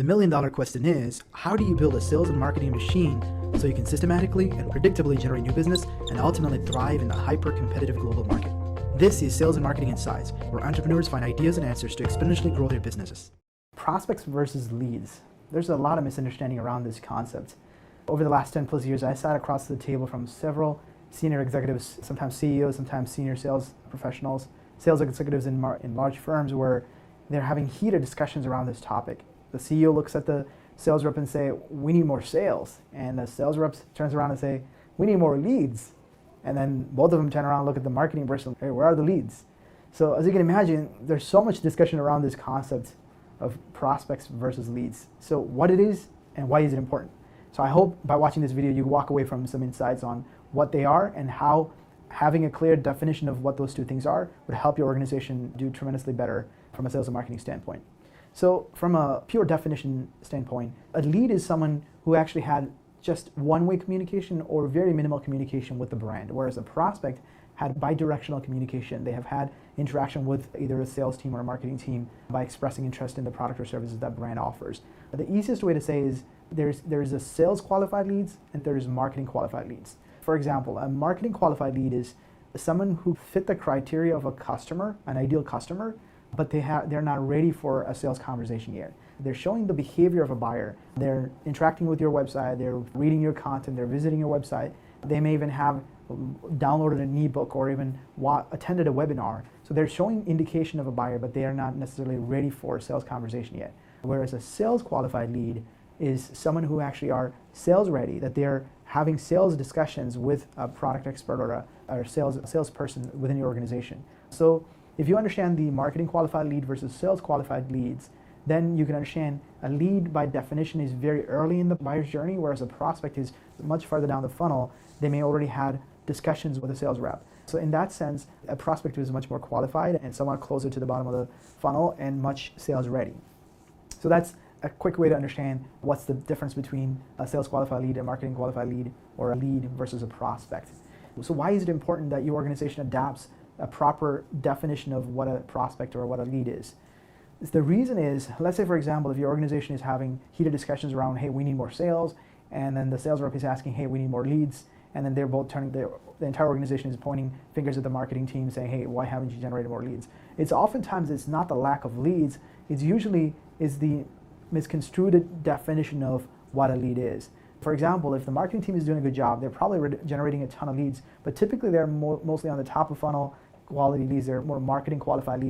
The million-dollar question is, how do you build a sales and marketing machine so you can systematically and predictably generate new business and ultimately thrive in the hyper-competitive global market? This is Sales and Marketing Insights, where entrepreneurs find ideas and answers to exponentially grow their businesses. Prospects versus leads. There's a lot of misunderstanding around this concept. Over the last 10 plus years, I sat across the table from several senior executives, sometimes CEOs, sometimes senior sales professionals, sales executives in large firms where they're having heated discussions around this topic. The CEO looks at the sales rep and say, we need more sales. And the sales rep turns around and say, we need more leads. And then both of them turn around and look at the marketing person, hey, where are the leads? So as you can imagine, there's so much discussion around this concept of prospects versus leads. So what it is and why is it important? So I hope by watching this video, you walk away from some insights on what they are and how having a clear definition of what those two things are would help your organization do tremendously better from a sales and marketing standpoint. So from a pure definition standpoint, a lead is someone who actually had just one-way communication or very minimal communication with the brand, whereas a prospect had bidirectional communication. They have had interaction with either a sales team or a marketing team by expressing interest in the product or services that brand offers. The easiest way to say is there's a sales qualified leads and there's marketing qualified leads. For example, a marketing qualified lead is someone who fit the criteria of a customer, an ideal customer, but they're not ready for a sales conversation yet. They're showing the behavior of a buyer. They're interacting with your website, they're reading your content, they're visiting your website. They may even have downloaded an ebook or even attended a webinar. So they're showing indication of a buyer, but they are not necessarily ready for a sales conversation yet. Whereas a sales qualified lead is someone who actually are sales ready, that they're having sales discussions with a product expert or a salesperson within your organization. So if you understand the marketing qualified lead versus sales qualified leads, then you can understand a lead by definition is very early in the buyer's journey, whereas a prospect is much farther down the funnel. They may already had discussions with a sales rep. So in that sense, a prospect is much more qualified and somewhat closer to the bottom of the funnel and much sales ready. So that's a quick way to understand what's the difference between a sales qualified lead, a marketing qualified lead, or a lead versus a prospect. So why is it important that your organization adapts a proper definition of what a prospect or what a lead is? The reason is, let's say for example, if your organization is having heated discussions around, hey, we need more sales, and then the sales rep is asking, hey, we need more leads, and then they're both turning, the entire organization is pointing fingers at the marketing team saying, hey, why haven't you generated more leads? Oftentimes it's not the lack of leads, it's usually the misconstrued definition of what a lead is. For example, if the marketing team is doing a good job, they're probably generating a ton of leads, but typically they're mostly on the top of funnel quality leads. They're more marketing qualified leads.